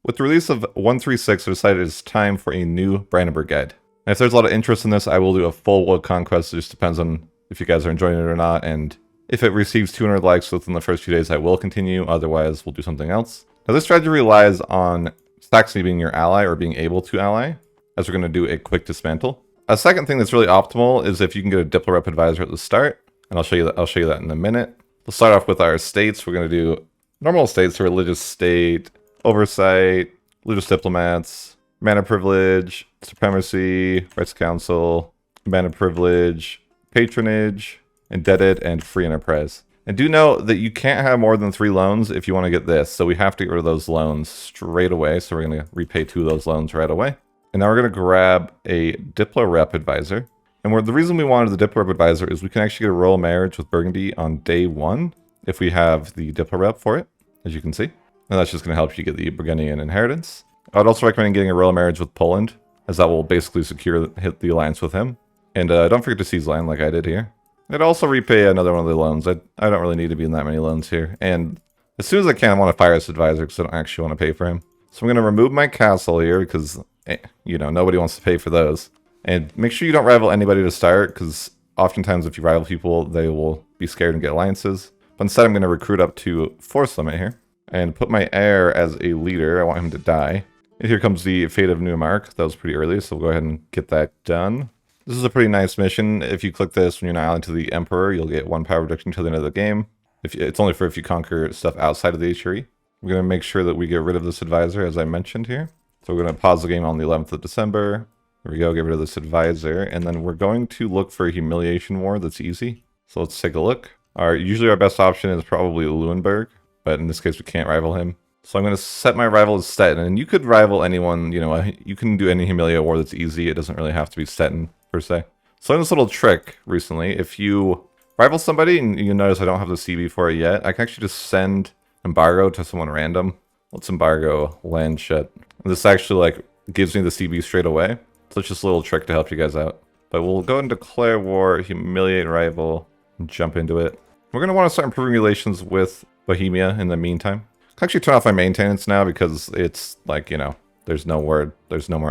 With the release of 136, I decided it's time for a new Brandenburg guide. And if there's a lot of interest in this, I will do a full World Conquest. It just depends on if you guys are enjoying it or not, and if it receives 200 likes within the first few days, I will continue. Otherwise, we'll do something else. Now, this strategy relies on Saxony being your ally or being able to ally, as we're going to do a quick dismantle. A second thing that's really optimal is if you can get a Diplo Rep advisor at the start, and I'll show you that in a minute. We'll start off with our states. We're going to do normal states, so religious state, oversight, religious diplomats, mana privilege, supremacy, rights council, mana privilege, patronage, indebted, and free enterprise. And do note that you can't have more than 3 loans if you want to get this, so we have to get rid of those loans straight away. So we're going to repay 2 of those loans right away. And now we're going to grab a Diplo Rep advisor. And the reason we wanted the Diplo Rep advisor is we can actually get a royal marriage with Burgundy on day 1 if we have the Diplo Rep for it, as you can see. And that's just going to help you get the Burgundian inheritance. I would also recommend getting a royal marriage with Poland, as that will basically hit the alliance with him. And don't forget to seize land like I did here. I'd also repay another one of the loans. I don't really need to be in that many loans here. And as soon as I can, I want to fire this advisor because I don't actually want to pay for him. So I'm going to remove my castle here because, you know, nobody wants to pay for those. And make sure you don't rival anybody to start, because oftentimes if you rival people, they will be scared and get alliances. But instead, I'm going to recruit up to force limit here and put my heir as a leader. I want him to die. And here comes the Fate of Neumark. That was pretty early, so we'll go ahead and get that done. This is a pretty nice mission. If you click this when you're not allying to the Emperor, you'll get 1 power reduction until the end of the game. It's only for if you conquer stuff outside of the HRE. We're going to make sure that we get rid of this advisor, as I mentioned here. So we're going to pause the game on the 11th of December. There we go, get rid of this advisor. And then we're going to look for a humiliation war that's easy. So let's take a look. Usually our best option is probably Luenberg, but in this case we can't rival him. So I'm going to set my rival as Stettin. And you could rival anyone, you know, you can do any humiliate war that's easy. It doesn't really have to be Stettin per se. So I learned this little trick recently. If you rival somebody and you notice I don't have the CB for it yet, I can actually just send embargo to someone random. Let's embargo land shut. And this actually like gives me the CB straight away. So it's just a little trick to help you guys out. But we'll go and declare war, humiliate rival, and jump into it. We're going to want to start improving relations with Bohemia in the meantime. I can actually turn off my maintenance now because it's like, you know, there's no more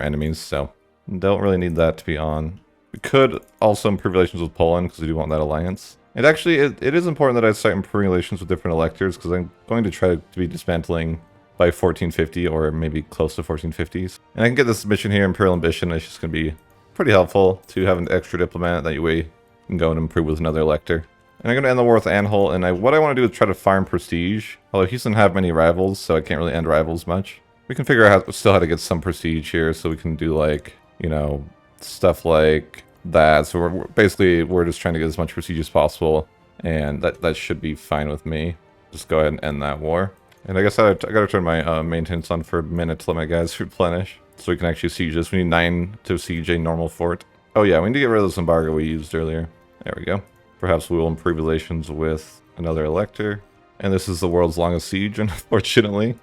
enemies, so don't really need that to be on. We could also improve relations with Poland because we do want that alliance. And actually, it is important that I start improving relations with different electors because I'm going to try to be dismantling by 1450 or maybe close to 1450s. And I can get this mission here, Imperial Ambition. It's just going to be pretty helpful to have an extra diplomat. That way you can go and improve with another elector. And I'm going to end the war with Anhalt, and what I want to do is try to farm prestige. Although he doesn't have many rivals, so I can't really end rivals much. We can figure out how to get some prestige here, so we can do like, you know, stuff like that. So we're just trying to get as much prestige as possible, and that should be fine with me. Just go ahead and end that war. And I guess I gotta turn my maintenance on for a minute to let my guys replenish, so we can actually siege this. We need 9 to siege a normal fort. Oh yeah, we need to get rid of this embargo we used earlier. There we go. Perhaps we will improve relations with another elector. And this is the world's longest siege, unfortunately.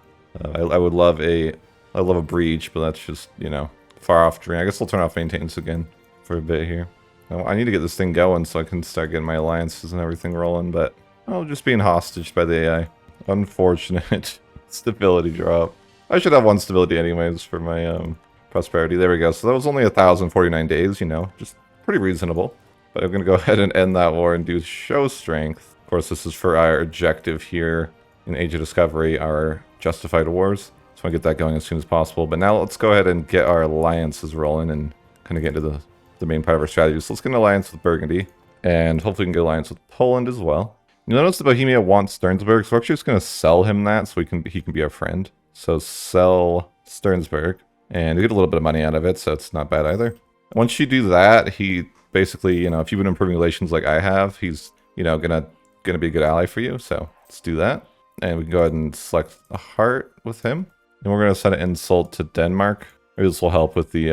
I would love a breach, but that's just, you know, far off dream. I guess I'll turn off maintenance again for a bit here. Now, I need to get this thing going so I can start getting my alliances and everything rolling, but I'll just being hostage by the AI. Unfortunate. Stability drop. I should have 1 stability anyways for my prosperity. There we go. So that was only 1,049 days, you know, just pretty reasonable. But I'm going to go ahead and end that war and do show strength. Of course, this is for our objective here in Age of Discovery, our justified wars. So I get that going as soon as possible. But now let's go ahead and get our alliances rolling and kind of get into the main part of our strategy. So let's get an alliance with Burgundy. And hopefully we can get an alliance with Poland as well. You notice that Bohemia wants Sternsburg, so we're actually just going to sell him that so he can be our friend. So sell Sternsburg. And we get a little bit of money out of it, so it's not bad either. Once you do that, he basically, you know, if you've been improving relations like I have, he's, you know, gonna be a good ally for you. So let's do that. And we can go ahead and select a heart with him. And we're gonna send an insult to Denmark. Maybe this will help with the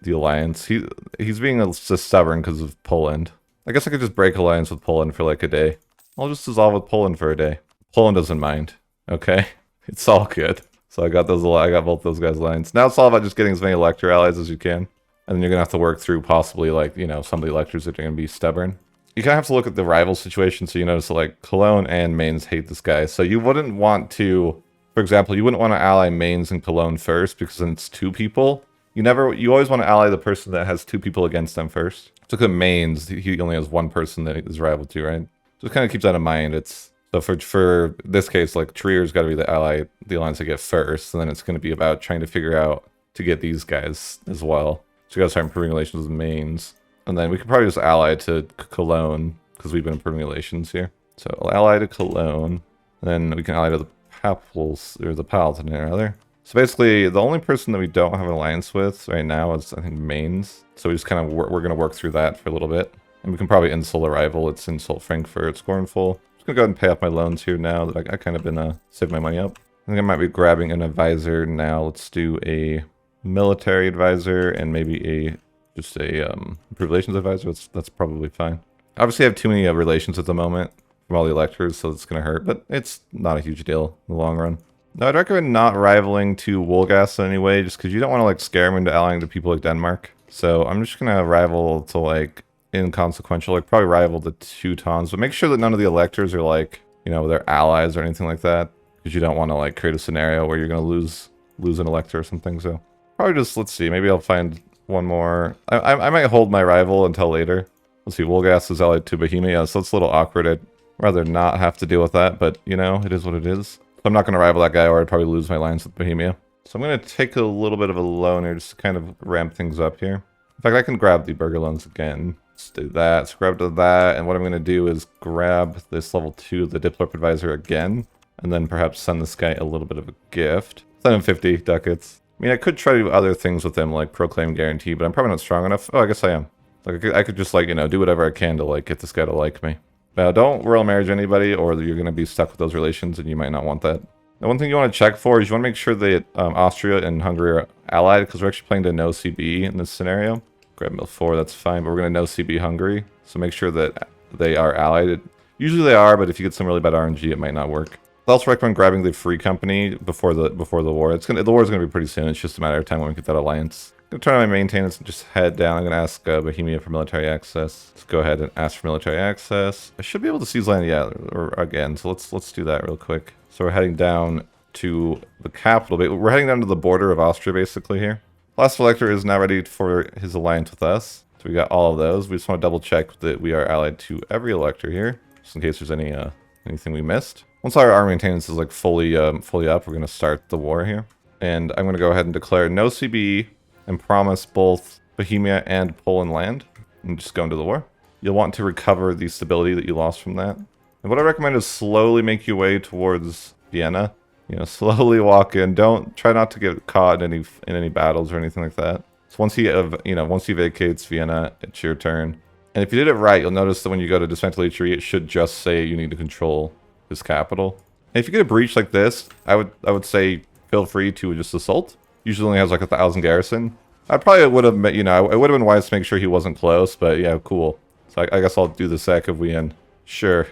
alliance. He's being just stubborn because of Poland. I guess I could just break alliance with Poland for like a day. I'll just dissolve with Poland for a day. Poland doesn't mind. Okay, it's all good. So I got both those guys' lines. Now it's all about just getting as many elector allies as you can. And then you're going to have to work through possibly, like, you know, some of the electors that are going to be stubborn. You kind of have to look at the rival situation. So you notice that, like, Cologne and Mainz hate this guy. So you wouldn't want to For example, you wouldn't want to ally Mainz and Cologne first because then it's 2 people. You always want to ally the person that has 2 people against them first. So look at Mainz, he only has 1 person that he's rival to, right? Just kind of keep that in mind. It's so for this case, like Trier's got to be the alliance to get first, and then it's going to be about trying to figure out to get these guys as well. So you got to start improving relations with Mainz, and then we could probably just ally to Cologne because we've been improving relations here. So I'll ally to Cologne, and then we can ally to the Papals or the Palatinate rather. So basically, the only person that we don't have an alliance with right now is, I think, Mainz. So we just kind of we're going to work through that for a little bit. And we can probably insult a rival. It's insult Frankfurt, Scornful. I'm just going to go ahead and pay off my loans here now that I kind of been saving my money up. I think I might be grabbing an advisor now. Let's do a military advisor and maybe just a improved relations advisor. That's probably fine. Obviously, I have too many relations at the moment from all the electors, so it's going to hurt. But it's not a huge deal in the long run. No, I'd recommend not rivaling to Wolgast in any way, just because you don't want to like scare them into allying to people like Denmark. So I'm just gonna rival to like inconsequential, like probably rival the Teutons, but make sure that none of the electors are like, you know, their allies or anything like that, because you don't want to like create a scenario where you're gonna lose an elector or something. So probably just, let's see, maybe I'll find one more. I might hold my rival until later. Let's see, Wolgast is allied to Bohemia, so it's a little awkward. I'd rather not have to deal with that, but you know, it is what it is. I'm not going to rival that guy, or I'd probably lose my alliance with Bohemia. So I'm going to take a little bit of a loan here, just to kind of ramp things up here. In fact, I can grab the burger loans again. Let's do that. So grab to that, and what I'm going to do is grab this level 2, the Diplop Advisor again, and then perhaps send this guy a little bit of a gift. Send him 50 ducats. I mean, I could try to do other things with him, like Proclaim Guarantee, but I'm probably not strong enough. Oh, I guess I am. Like, I could just, like, you know, do whatever I can to, like, get this guy to like me. Now, don't royal marriage anybody, or you're going to be stuck with those relations, and you might not want that. The one thing you want to check for is you want to make sure that Austria and Hungary are allied, because we're actually playing to no CB in this scenario. Grab Mill 4, that's fine, but we're going to no CB Hungary, so make sure that they are allied. Usually they are, but if you get some really bad RNG, it might not work. I also recommend grabbing the Free Company before the war. The war is going to be pretty soon. It's just a matter of time when we get that alliance. I'm going to turn on my maintenance and just head down. I'm going to ask Bohemia for military access. Let's go ahead and ask for military access. I should be able to seize land, yeah, or again. So let's do that real quick. So we're heading down to the capital. We're heading down to the border of Austria, basically here. Last elector is now ready for his alliance with us. So we got all of those. We just want to double check that we are allied to every elector here, just in case there's anything we missed. Once our army maintenance is like fully up, we're going to start the war here. And I'm going to go ahead and declare no CB and promise both Bohemia and Poland land and just go into the war. You'll want to recover the stability that you lost from that. And what I recommend is slowly make your way towards Vienna. You know, slowly walk in. Don't try not to get caught in any battles or anything like that. So once he vacates Vienna, it's your turn. And if you did it right, you'll notice that when you go to Dismantle HRE, it should just say you need to control his capital. And if you get a breach like this, I would say feel free to just assault. Usually only has like 1,000 garrison. I probably would have, you know, it would have been wise to make sure he wasn't close, but yeah, cool. So I guess I'll do the sec if we end. Sure.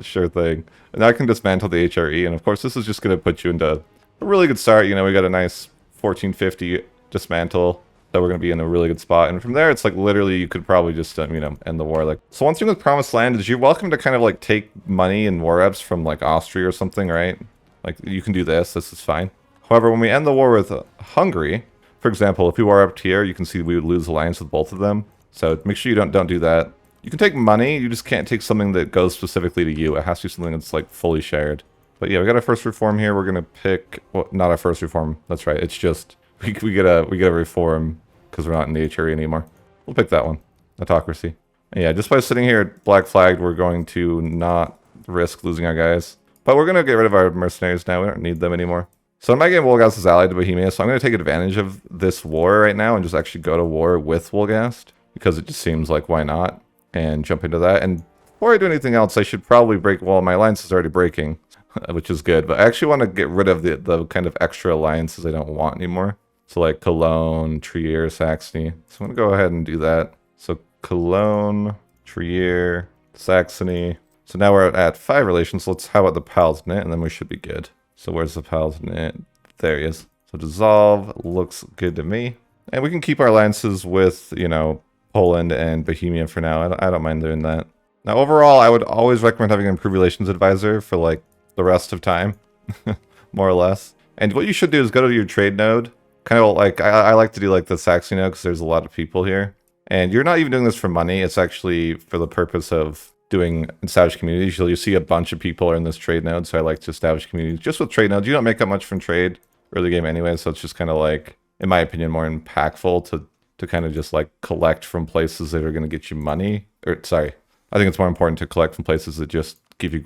Sure thing. And now I can dismantle the HRE, and of course this is just going to put you into a really good start. You know, we got a nice 1450 dismantle, so we're going to be in a really good spot. And from there, it's like literally you could probably just, you know, end the war. Like, so one thing with Promised Land is you're welcome to kind of like take money and war reps from like Austria or something, right? Like you can do this is fine. However, when we end the war with Hungary, for example, if we war up here, you can see we would lose alliance with both of them. So make sure you don't do that. You can take money, you just can't take something that goes specifically to you. It has to be something that's like fully shared. But yeah, we got our first reform here. We're gonna pick, well, not our first reform. That's right. It's just we get a reform because we're not in the HRE anymore. We'll pick that one, autocracy. And yeah, just by sitting here at black flagged, we're going to not risk losing our guys. But we're gonna get rid of our mercenaries now. We don't need them anymore. So in my game, Wolgast is allied to Bohemia, so I'm gonna take advantage of this war right now and just actually go to war with Wolgast because it just seems like why not. And jump into that. And before I do anything else, I should probably break, well, my alliance is already breaking, which is good, but I actually want to get rid of the kind of extra alliances I don't want anymore. So like Cologne, Trier, Saxony. So I'm going to go ahead and do that. So Cologne, Trier, Saxony. So now we're at 5 relations. So how about the Palatinate? And then we should be good. So where's the Palatinate? There he is. So dissolve looks good to me. And we can keep our alliances with, you know, Poland and Bohemia for now. I don't mind doing that. Now, overall, I would always recommend having an improved relations advisor for like the rest of time. more or less. And what you should do is go to your trade node. Kind of like, I like to do like the Saxony node because there's a lot of people here. And you're not even doing this for money. It's actually for the purpose of doing established communities. You see a bunch of people are in this trade node, so I like to establish communities. Just with trade nodes, you don't make that much from trade early game anyway, so it's just kind of like, in my opinion, more impactful to kind of just like collect from places that are going to get you money. Or sorry, I think it's more important to collect from places that just give you,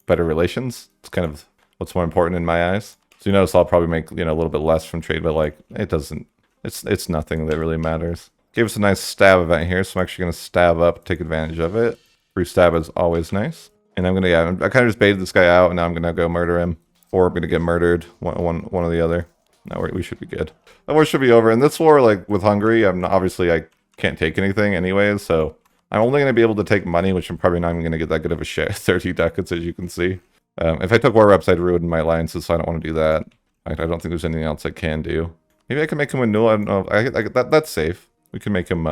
better relations. It's kind of what's more important in my eyes. So you notice I'll probably make, a little bit less from trade, but like it doesn't, it's nothing that really matters. Gave us a nice stab event here, so I'm actually going to stab up, take advantage of it. Free stab is always nice. And I'm going to, I kind of just baited this guy out, and now I'm going to go murder him. Or I'm going to get murdered, one or the other. No, we should be good. The war should be over. And this war, like with Hungary, obviously I can't take anything anyways, so I'm only going to be able to take money, which I'm probably not even going to get that good of a share. 30 ducats, as you can see. If I took war reps, I'd ruin my alliances, so I don't want to do that. I don't think there's anything else I can do. Maybe I can make him a null. I don't know. That's safe. We can make him,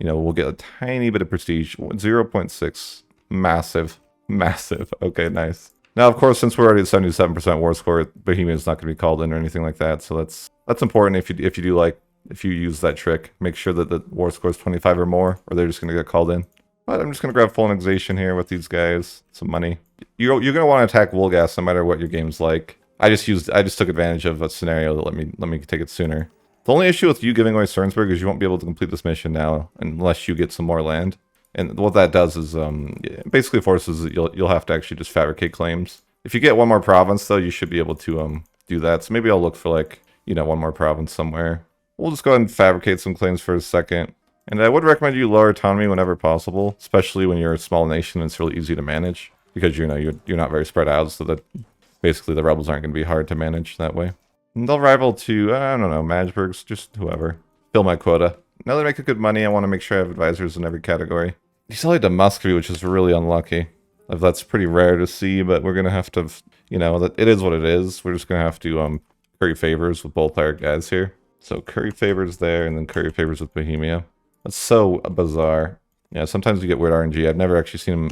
we'll get a tiny bit of prestige. 0.6. Massive. Massive. Okay, nice. Now, of course, since we're already at 77% war score, Bohemia's not going to be called in or anything like that. So that's important if you use that trick. Make sure that the war score is 25 or more, or they're just going to get called in. But I'm just going to grab full annexation here with these guys. Some money. You're going to want to attack Wolgas no matter what your game's like. I just took advantage of a scenario that let me take it sooner. The only issue with you giving away Sternsburg is you won't be able to complete this mission now unless you get some more land. And what that does is basically forces that you'll have to actually just fabricate claims. If you get one more province though, you should be able to do that. So maybe I'll look for like, one more province somewhere. We'll just go ahead and fabricate some claims for a second. And I would recommend you lower autonomy whenever possible, especially when you're a small nation and it's really easy to manage because you're not very spread out, so that basically the rebels aren't going to be hard to manage that way. And they'll rival to, I don't know, Magdeburg's, just whoever. Fill my quota. Now they make good money, I want to make sure I have advisors in every category. He's only to Muscovy, which is really unlucky. That's pretty rare to see, but we're going to have to, that it is what it is. We're just going to have to curry favors with both our guys here. So curry favors there, and then curry favors with Bohemia. That's so bizarre. Yeah, sometimes you get weird RNG. I've never actually seen him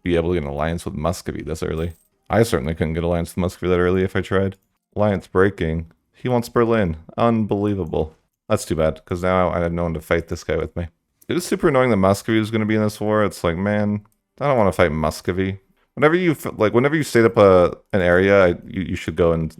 be able to get an alliance with Muscovy this early. I certainly couldn't get an alliance with Muscovy that early if I tried. Alliance breaking. He wants Berlin. Unbelievable. That's too bad, because now I have no one to fight this guy with me. It is super annoying that Muscovy is going to be in this war. It's like, man, I don't want to fight Muscovy. Whenever you state up an area, you should go and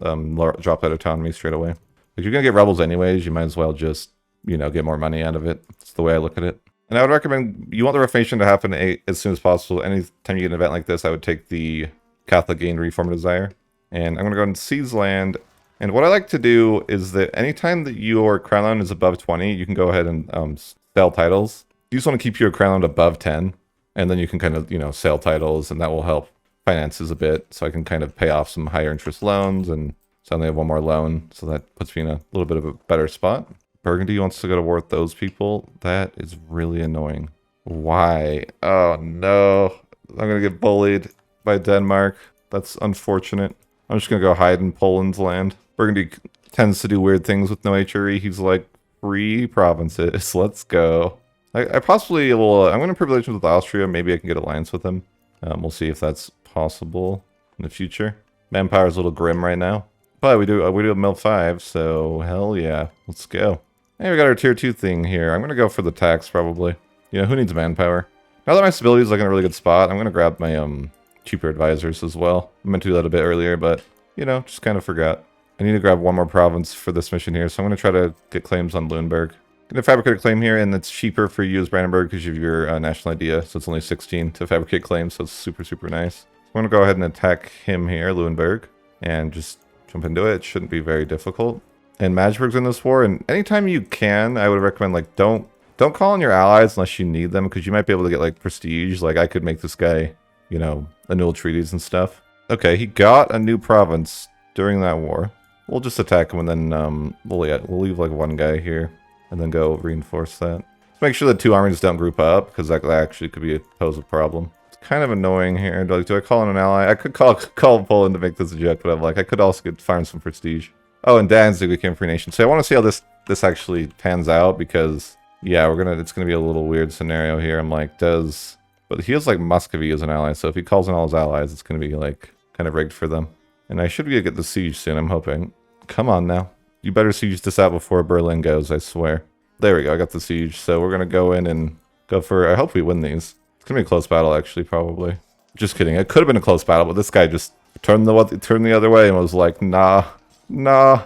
drop that autonomy straight away. If you're going to get rebels anyways, you might as well just, get more money out of it. That's the way I look at it. And I would recommend, you want the Reformation to happen as soon as possible. Anytime you get an event like this, I would take the Catholic Gain Reform Desire. And I'm going to go and seize land. And what I like to do is that anytime that your crown land is above 20, you can go ahead and sell titles. You just want to keep your crown land above 10. And then you can kind of, sell titles, and that will help finances a bit. So I can kind of pay off some higher interest loans, and suddenly I have one more loan. So that puts me in a little bit of a better spot. Burgundy wants to go to war with those people. That is really annoying. Why? Oh no. I'm going to get bullied by Denmark. That's unfortunate. I'm just going to go hide in Poland's land. Burgundy tends to do weird things with no HRE. He's like, free provinces. Let's go. I possibly will. I'm going to privilege him with Austria. Maybe I can get alliance with him. We'll see if that's possible in the future. Manpower's a little grim right now. But we do a Mil 5, so hell yeah. Let's go. Hey, we got our tier 2 thing here. I'm going to go for the tax, probably. Who needs manpower? Now that my stability is like in a really good spot, I'm going to grab my cheaper advisors as well. I meant to do that a bit earlier, but, just kind of forgot. I need to grab one more province for this mission here, so I'm going to try to get claims on Lüneburg. I'm going to fabricate a claim here, and it's cheaper for you as Brandenburg because of your national idea, so it's only 16 to fabricate claims, so it's super, super nice. So I'm going to go ahead and attack him here, Lüneburg, and just jump into it. It shouldn't be very difficult. And Magdeburg's in this war, and anytime you can, I would recommend, like, don't call on your allies unless you need them, because you might be able to get, like, prestige. Like, I could make this guy, annul treaties and stuff. Okay, he got a new province during that war. We'll just attack him, and then we'll leave, like, one guy here, and then go reinforce that. Just make sure the two armies don't group up, because that actually could pose a problem. It's kind of annoying here. Do I call in an ally? I could call Poland to make this a joke, but I'm like, I could also find some prestige. Oh, and Danzig became free nation. So I want to see how this actually pans out, because yeah, it's gonna be a little weird scenario here. I'm like, but he has like Muscovy as an ally, so if he calls in all his allies, it's gonna be like kind of rigged for them. And I should be able to get the siege soon, I'm hoping. Come on now. You better siege this out before Berlin goes, I swear. There we go, I got the siege. So we're gonna go in and go for, I hope we win these. It's gonna be a close battle, actually, probably. Just kidding, it could have been a close battle, but this guy just turned the other way and was like, nah, nah.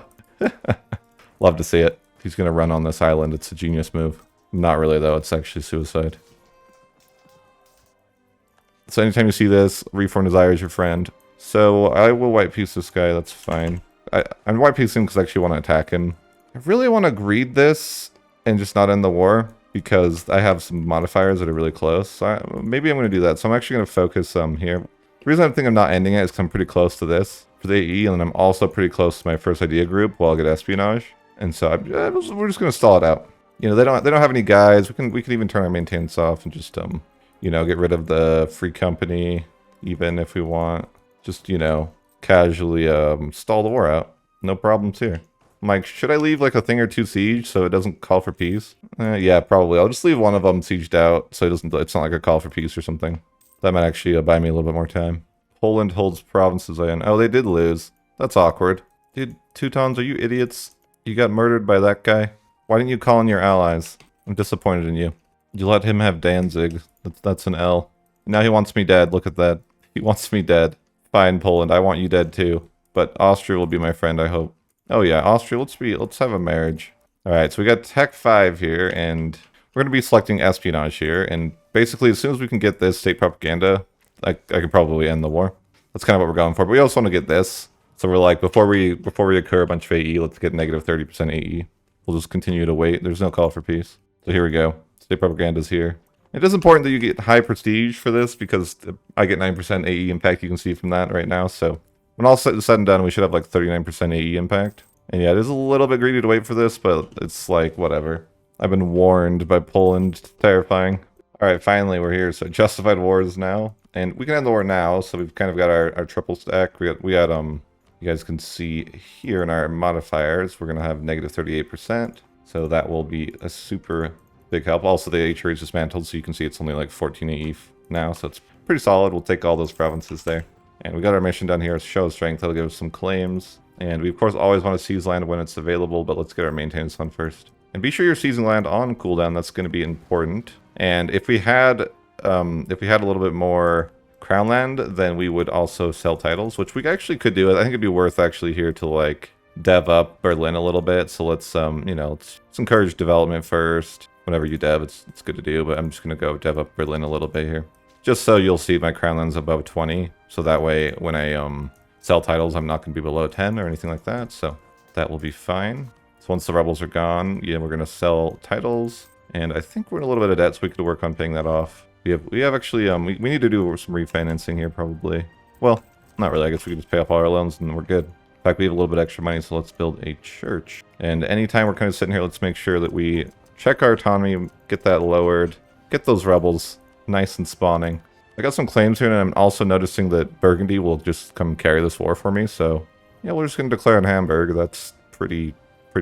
Love to see it. He's gonna run on this island, it's a genius move. Not really though, it's actually suicide. So anytime you see this, Reform Desire is your friend. So I will white piece this guy, that's fine. I'm white piecing because I actually want to attack him. I really want to greed this and just not end the war because I have some modifiers that are really close. So maybe I'm going to do that. So I'm actually going to focus here. The reason I think I'm not ending it is because I'm pretty close to this for the AE, and then I'm also pretty close to my first idea group while I get espionage. And so we're just going to stall it out. You know, they don't have any guys. We can even turn our maintenance off and just you know, get rid of the free company even if we want. Just, you know, casually stall the war out. No problems here. I'm like, should I leave like a thing or two siege so it doesn't call for peace? Yeah, probably. I'll just leave one of them sieged out so it's not like a call for peace or something. That might actually buy me a little bit more time. Poland holds provinces in. Oh, they did lose. That's awkward. Dude, Teutons, are you idiots? You got murdered by that guy? Why didn't you call in your allies? I'm disappointed in you. You let him have Danzig. That's an L. Now he wants me dead. Look at that. He wants me dead. Fine, Poland, I want you dead too. But Austria will be my friend, I hope. Oh yeah, Austria, let's have a marriage. Alright, so we got Tech 5 here, and we're going to be selecting espionage here. And basically, as soon as we can get this state propaganda, I could probably end the war. That's kind of what we're going for. But we also want to get this. So we're like, before we occur a bunch of AE, let's get negative 30% AE. We'll just continue to wait. There's no call for peace. So here we go. State propaganda's here. It is important that you get high prestige for this because I get 9% AE impact, you can see from that right now. So when all said and done, we should have like 39% AE impact. And yeah, it is a little bit greedy to wait for this, but it's like, whatever. I've been warned by Poland. Terrifying. Alright, finally we're here. So justified wars now. And we can end the war now, so we've kind of got our triple stack. We got you guys can see here in our modifiers, we're going to have negative 38%. So that will be a super big help. Also, the HRE is dismantled, so you can see it's only like 14 AE now, so it's pretty solid. We'll take all those provinces there. And we got our mission down here, show strength. That'll give us some claims. And we, of course, always want to seize land when it's available, but let's get our maintenance on first. And be sure you're seizing land on cooldown. That's going to be important. And if we had a little bit more crown land, then we would also sell titles, which we actually could do. I think it'd be worth actually here to like dev up Berlin a little bit. So let's you know, let's encourage development first. Whenever you dev, it's good to do, but I'm just going to go dev up Berlin a little bit here. Just so you'll see my crown lands above 20, so that way when I sell titles, I'm not going to be below 10 or anything like that, so that will be fine. So once the rebels are gone, yeah, we're going to sell titles, and I think we're in a little bit of debt, so we could work on paying that off. We have actually, we need to do some refinancing here, probably. Well, not really, I guess we could just pay off all our loans and we're good. In fact, we have a little bit extra money, so let's build a church. And anytime we're kind of sitting here, let's make sure that we check our autonomy, get that lowered, get those rebels nice and spawning. I got some claims here, and I'm also noticing that Burgundy will just come carry this war for me, so yeah, we're just gonna declare in Hamburg. That's pretty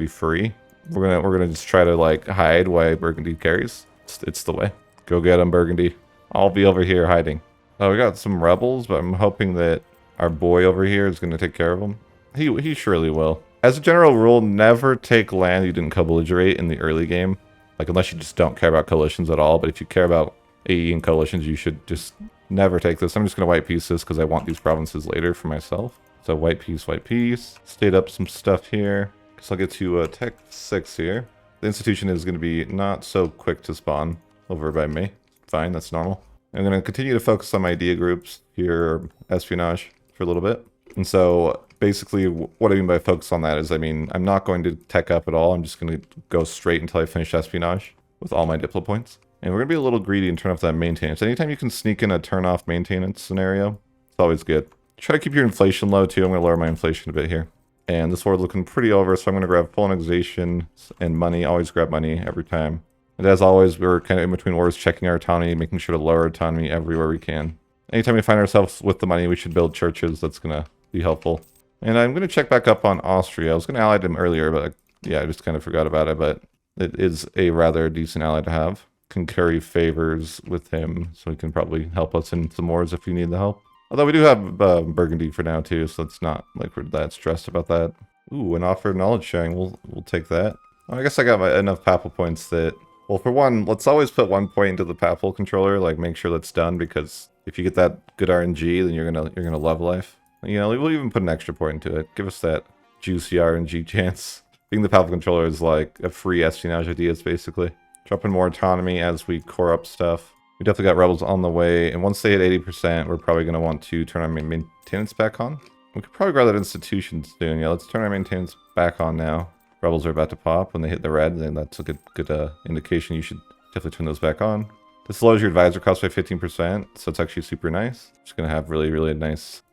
free. We're gonna just try to like hide why Burgundy carries. It's the way. Go get him, Burgundy. I'll be over here hiding. Oh, we got some rebels, but I'm hoping that our boy over here is gonna take care of them. He surely will. As a general rule, never take land you didn't co-belligerate in the early game. Like, unless you just don't care about coalitions at all. But if you care about AE and coalitions, you should just never take this. I'm just going to white piece this because I want these provinces later for myself. So white piece, state up some stuff here. Guess I'll get to Tech 6 here. The institution is going to be not so quick to spawn over by me. Fine, that's normal. I'm going to continue to focus on my idea groups here, espionage, for a little bit. And so basically what I mean by focus on that is, I mean, I'm not going to tech up at all. I'm just going to go straight until I finish espionage with all my diplo points. And we're going to be a little greedy and turn off that maintenance. Anytime you can sneak in a turn off maintenance scenario, it's always good. Try to keep your inflation low too. I'm going to lower my inflation a bit here. And this war is looking pretty over, so I'm going to grab full annexation and money. Always grab money every time. And as always, we're kind of in between wars, checking our autonomy, making sure to lower our autonomy everywhere we can. Anytime we find ourselves with the money, we should build churches. That's going to be helpful. And I'm going to check back up on Austria. I was going to ally them earlier, but yeah, I just kind of forgot about it. But it is a rather decent ally to have. Can carry favors with him, so he can probably help us in some wars if we need the help. Although we do have Burgundy for now too, so it's not like we're that stressed about that. Ooh, an offer of knowledge sharing. We'll take that. Well, I guess I got enough papal points that, well, for one, let's always put 1 point into the papal controller. Like, make sure that's done, because if you get that good RNG, then you're gonna love life. You know, we'll even put an extra point into it. Give us that juicy RNG chance. Being the papal controller is like a free espionage ideas, basically. Drop in more autonomy as we core up stuff. We definitely got rebels on the way, and once they hit 80%, we're probably going to want to turn our maintenance back on. We could probably grab that institution soon. Yeah, let's turn our maintenance back on now. Rebels are about to pop when they hit the red, and that's a good indication. You should definitely turn those back on. This lowers your advisor cost by 15%, so it's actually super nice. Just going to have really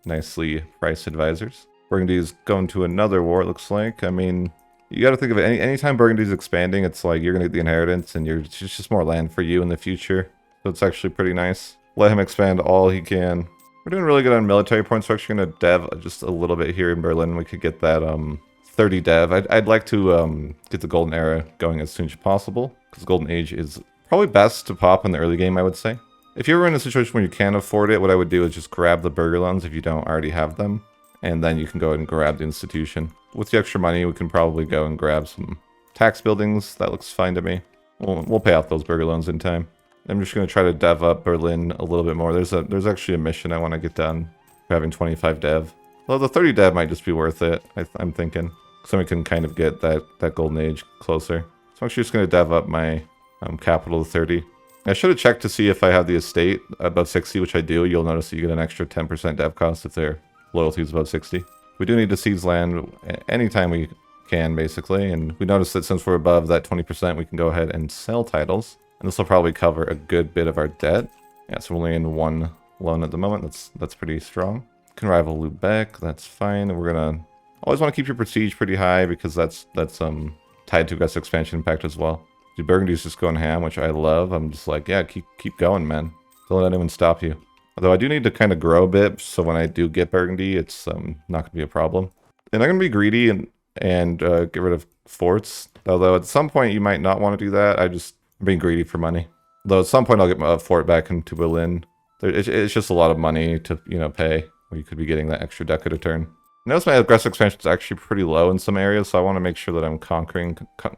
nicely priced advisors. Burgundy's going to another war, it looks like. I mean, you got to think of it. Anytime Burgundy's expanding, it's like you're going to get the inheritance, and it's just more land for you in the future. So it's actually pretty nice. Let him expand all he can. We're doing really good on military points. We're actually going to dev just a little bit here in Berlin. We could get that 30 dev. I'd like to get the golden era going as soon as possible, because golden age is probably best to pop in the early game, I would say. If you're in a situation where you can't afford it, what I would do is just grab the burger loans if you don't already have them, and then you can go ahead and grab the institution. With the extra money, we can probably go and grab some tax buildings. That looks fine to me. We'll pay off those burger loans in time. I'm just going to try to dev up Berlin a little bit more. There's actually a mission I want to get done for having 25 dev. Well, the 30 dev might just be worth it, I'm thinking. So we can kind of get that golden age closer. So I'm actually just going to dev up my capital to 30. I should have checked to see if I have the estate above 60, which I do. You'll notice that you get an extra 10% dev cost if their loyalty is above 60. We do need to seize land anytime we can, basically. And we notice that since we're above that 20%, we can go ahead and sell titles. And this will probably cover a good bit of our debt. Yeah, so we're only in one loan at the moment. That's pretty strong. Can rival Lubeck, that's fine. We're gonna always want to keep your prestige pretty high, because that's tied to aggressive expansion impact as well. Dude, Burgundy's just going ham, which I love. I'm just like, yeah, keep going, man. Don't let anyone stop you. Although I do need to kind of grow a bit, so when I do get Burgundy, it's not gonna be a problem. And I'm gonna be greedy and get rid of forts. Although at some point you might not want to do that. I'm being greedy for money. Though at some point I'll get my fort back into Berlin. It's just a lot of money to pay, where you could be getting that extra deca a turn. Notice my aggressive expansion is actually pretty low in some areas, so I want to make sure that I'm conquering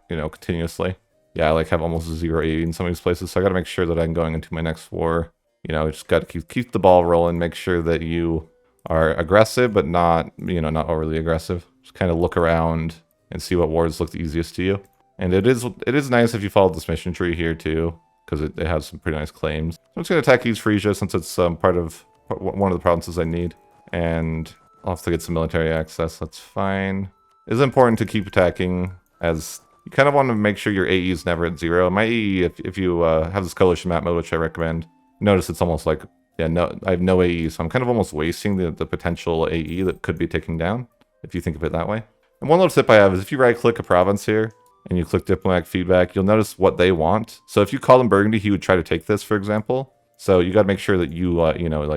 continuously. Yeah, I like have almost 0 AE in some of these places, so I got to make sure that I'm going into my next war. Just got to keep the ball rolling, make sure that you are aggressive, but not not overly aggressive. Just kind of look around and see what wars look the easiest to you. And it is nice if you follow this mission tree here too, because it has some pretty nice claims. So I'm just going to attack East Frisia since it's one of the provinces I need. And I'll have to get some military access, that's fine. It is important to keep attacking, as you kind of want to make sure your AE is never at 0. My AE, if you have this coalition map mode, which I recommend, notice it's almost like, yeah, no, I have no AE, so I'm kind of almost wasting the potential AE that could be ticking down, if you think of it that way. And one little tip I have is if you right-click a province here, and you click diplomatic feedback, you'll notice what they want. So if you call him Burgundy, he would try to take this, for example. So you got to make sure that you,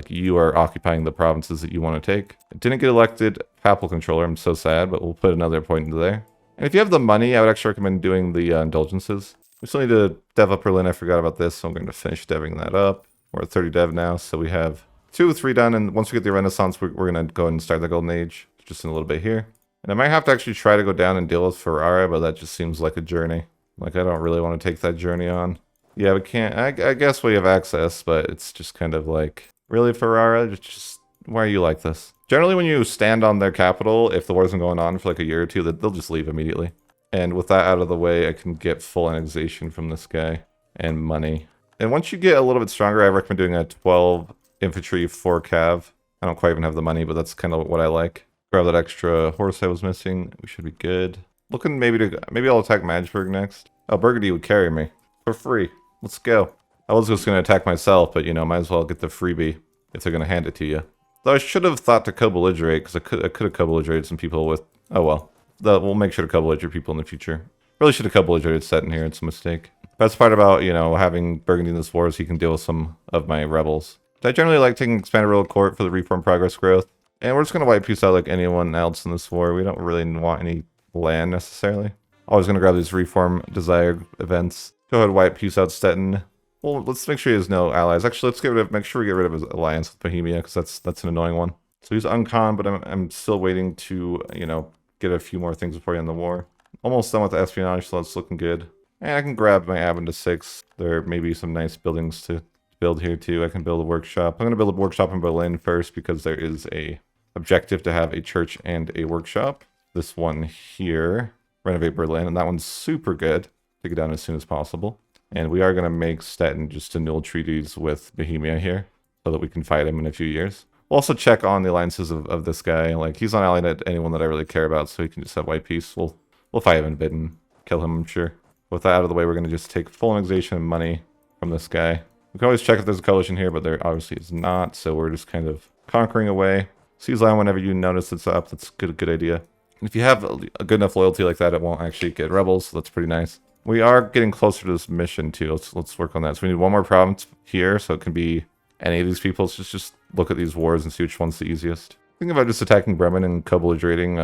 you are occupying the provinces that you want to take. I didn't get elected papal controller. I'm so sad, but we'll put another point into there. And if you have the money, I would actually recommend doing the indulgences. We still need to dev up Berlin. I forgot about this, so I'm going to finish deving that up. We're at 30 dev now, so we have 2 or 3 done. And once we get the Renaissance, we're going to go ahead and start the Golden Age, just in a little bit here. And I might have to actually try to go down and deal with Ferrara, but that just seems like a journey. Like, I don't really want to take that journey on. Yeah, we can't. I guess we have access, but it's just kind of like, really, Ferrara? Just why are you like this? Generally, when you stand on their capital, if the war isn't going on for like a year or two, they'll just leave immediately. And with that out of the way, I can get full annexation from this guy and money. And once you get a little bit stronger, I recommend doing a 12 infantry, 4 cav. I don't quite even have the money, but that's kind of what I like. Grab that extra horse I was missing. We should be good. Looking maybe I'll attack Magdeburg next. Oh, Burgundy would carry me for free. Let's go. I was just going to attack myself, but might as well get the freebie if they're going to hand it to you. Though I should have thought to co-belligerate, because I could have co-belligerated some people with... Oh well. We'll make sure to co-belligerate people in the future. Really should have co-belligerated set in here. It's a mistake. Best part about, having Burgundy in this war is he can deal with some of my rebels. I generally like taking Expanded Royal Court for the reform progress growth. And we're just going to wipe peace out like anyone else in this war. We don't really want any land necessarily. Always going to grab these reform desired events. Go ahead and wipe peace out Stettin. Well, let's make sure he has no allies. Actually, make sure we get rid of his alliance with Bohemia, because that's an annoying one. So he's uncon, but I'm still waiting to, you know, get a few more things before you end the war. Almost done with the espionage, so that's looking good. And I can grab my admin to 6. There may be some nice buildings to build here too. I can build a workshop. I'm going to build a workshop in Berlin first because there is a objective to have a church and a workshop. This one here, renovate Berlin, and that one's super good. Take it down as soon as possible. And we are going to make Stettin just annul treaties with Bohemia here so that we can fight him in a few years. We'll also check on the alliances of this guy. Like, he's not allied to anyone that I really care about, so he can just have white peace. We'll fight him in bid and kill him, I'm sure. With that out of the way, we're going to just take full annexation of money from this guy. We can always check if there's a coalition here, but there obviously is not, so we're just kind of conquering away. Seize land whenever you notice it's up. That's a good idea. And if you have a good enough loyalty like that, it won't actually get rebels, so that's pretty nice. We are getting closer to this mission too. Let's work on that. So we need one more province here, so it can be any of these people. So just look at these wars and see which one's the easiest. Think about just attacking Bremen and co-belligerating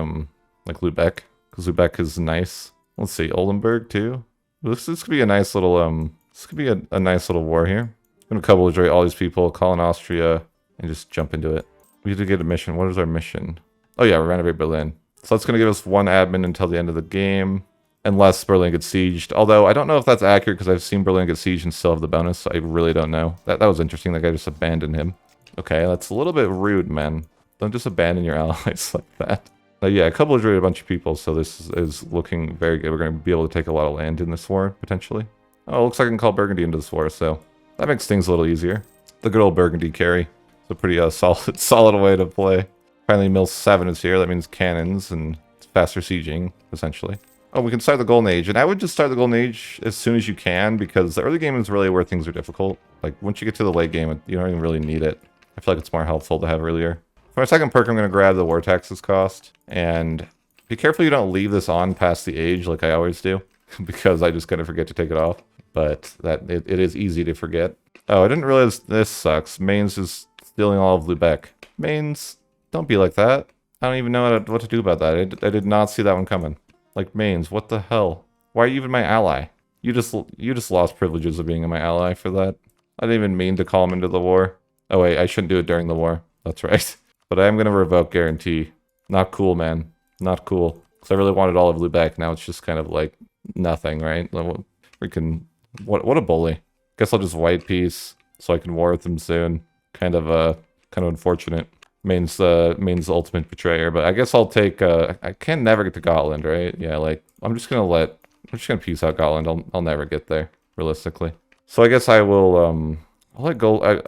like Lubeck, because Lubeck is nice. Let's see, Oldenburg too. This could be a nice little this could be a nice little war here. I'm gonna co-belligerate all these people, call in Austria, and just jump into it. We need to get a mission. What is our mission? Oh yeah, renovate Berlin. So that's gonna give us 1 admin until the end of the game. Unless Berlin gets sieged. Although, I don't know if that's accurate because I've seen Berlin get sieged and still have the bonus. So I really don't know. That was interesting. That guy just abandoned him. Okay, that's a little bit rude, man. Don't just abandon your allies like that. Yeah, co-belligerate a bunch of people, so this is looking very good. We're going to be able to take a lot of land in this war, potentially. Oh, it looks like I can call Burgundy into this war, so that makes things a little easier. The good old Burgundy carry. It's a pretty solid way to play. Finally, Mill 7 is here. That means cannons and faster sieging, essentially. Oh, we can start the Golden Age, and I would just start the Golden Age as soon as you can, because the early game is really where things are difficult. Like, once you get to the late game, you don't even really need it. I feel like it's more helpful to have earlier. For my second perk, I'm going to grab the War Taxes cost, and be careful you don't leave this on past the age like I always do, because I just kind of forget to take it off, but it is easy to forget. Oh, I didn't realize this sucks. Mainz is stealing all of Lubeck. Mainz, don't be like that. I don't even know what to do about that. I did not see that one coming. Like, Mainz, what the hell? Why are you even my ally? You just lost privileges of being my ally for that. I didn't even mean to call him into the war. Oh wait, I shouldn't do it during the war. That's right. But I am going to revoke guarantee. Not cool, man. Not cool. Because I really wanted all of Lubeck. Now it's just kind of like nothing, right? Freaking, what a bully. Guess I'll just white peace so I can war with him soon. Kind of unfortunate. Main's the ultimate betrayer, but I guess I'll take, I can never get to Gotland, right? Yeah, like, I'm just gonna peace out Gotland. I'll never get there, realistically. So I guess I will, I'll let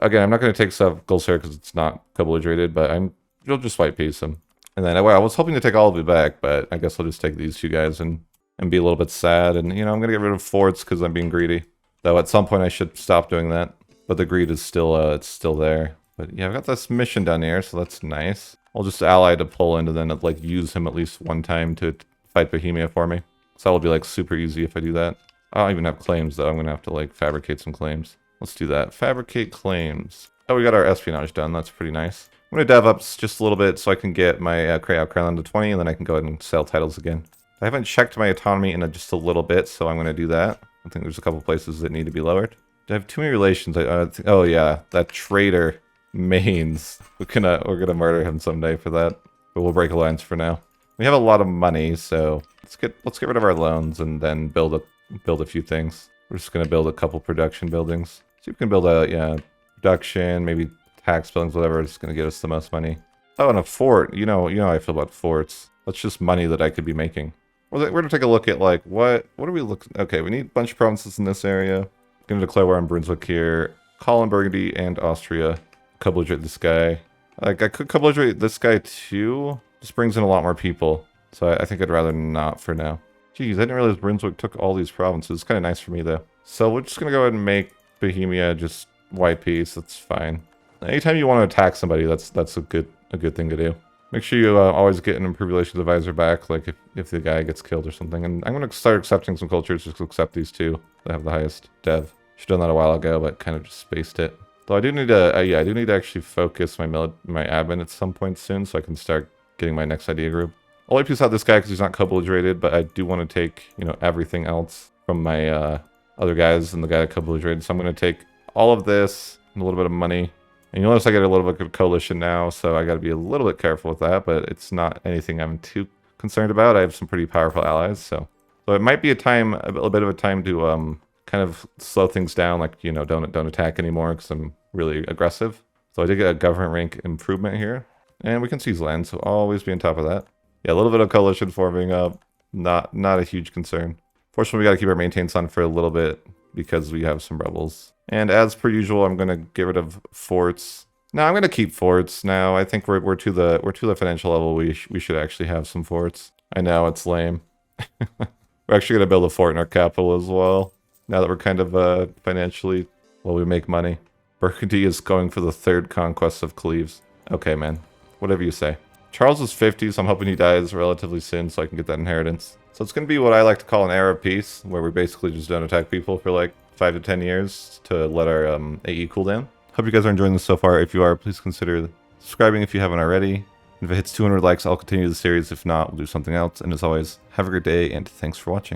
again, I'm not gonna take Gulsar because it's not co-belligrated, but you'll just white peace him. And then, well, I was hoping to take all of it back, but I guess I'll just take these 2 guys and be a little bit sad. And, you know, I'm gonna get rid of forts because I'm being greedy. Though at some point I should stop doing that. But the greed is still, it's still there. But yeah, I've got this mission down here, so that's nice. I'll just ally to Poland and then like use him at least one time to fight Bohemia for me. So that'll be like super easy if I do that. I don't even have claims though. I'm gonna have to like fabricate some claims. Let's do that. Fabricate claims. Oh, we got our espionage done. That's pretty nice. I'm gonna dev up just a little bit so I can get my Crown to 20, and then I can go ahead and sell titles again. I haven't checked my autonomy in just a little bit, so I'm gonna do that. I think there's a couple places that need to be lowered. Do I have too many relations? Oh yeah, that traitor. Mainz. We're gonna murder him someday for that. But we'll break alliance for now. We have a lot of money, so let's get rid of our loans and then build a few things. We're just gonna build a couple production buildings. See if we can build production, maybe tax buildings, whatever. It's gonna get us the most money. Oh, and a fort. You know how I feel about forts. That's just money that I could be making. We're gonna take a look at like what are we looking? Okay, we need a bunch of provinces in this area. Gonna declare war on Brunswick here. Call in Burgundy and Austria. Co-belligerate this guy. Like, I could co-belligerate this guy too. Just brings in a lot more people. So I think I'd rather not for now. Jeez, I didn't realize Brunswick took all these provinces. It's kind of nice for me though. So we're just going to go ahead and make Bohemia just white peace. That's fine. Anytime you want to attack somebody, that's a good thing to do. Make sure you always get an improved relations advisor back, like if the guy gets killed or something. And I'm going to start accepting some cultures, just accept these 2 that have the highest dev. Should have done that a while ago, but kind of just spaced it. Though I do need to, I do need to actually focus my admin at some point soon, so I can start getting my next idea group. I'll white peace out this guy because he's not co-belligerated, but I do want to take, you know, everything else from my other guys and the guy that co-belligerate. So I'm going to take all of this and a little bit of money. And you'll notice I get a little bit of coalition now, so I got to be a little bit careful with that, but it's not anything I'm too concerned about. I have some pretty powerful allies, so it might be a bit of a time to kind of slow things down, like, you know, don't attack anymore because I'm really aggressive. So I did get a government rank improvement here, and we can seize land, so always be on top of that. Yeah, a little bit of coalition forming up, not a huge concern. Fortunately, we got to keep our maintains on for a little bit because we have some rebels. And as per usual, I'm going to get rid of forts. No, I'm going to keep forts now. I think we're to the financial level. We should actually have some forts. I know it's lame. We're actually going to build a fort in our capital as well. Now that we're kind of financially, well, we make money. Burgundy is going for the 3rd conquest of Cleves. Okay, man. Whatever you say. Charles is 50, so I'm hoping he dies relatively soon so I can get that inheritance. So it's going to be what I like to call an era of peace, where we basically just don't attack people for like 5 to 10 years to let our AE cool down. Hope you guys are enjoying this so far. If you are, please consider subscribing if you haven't already. If it hits 200 likes, I'll continue the series. If not, we'll do something else. And as always, have a great day, and thanks for watching.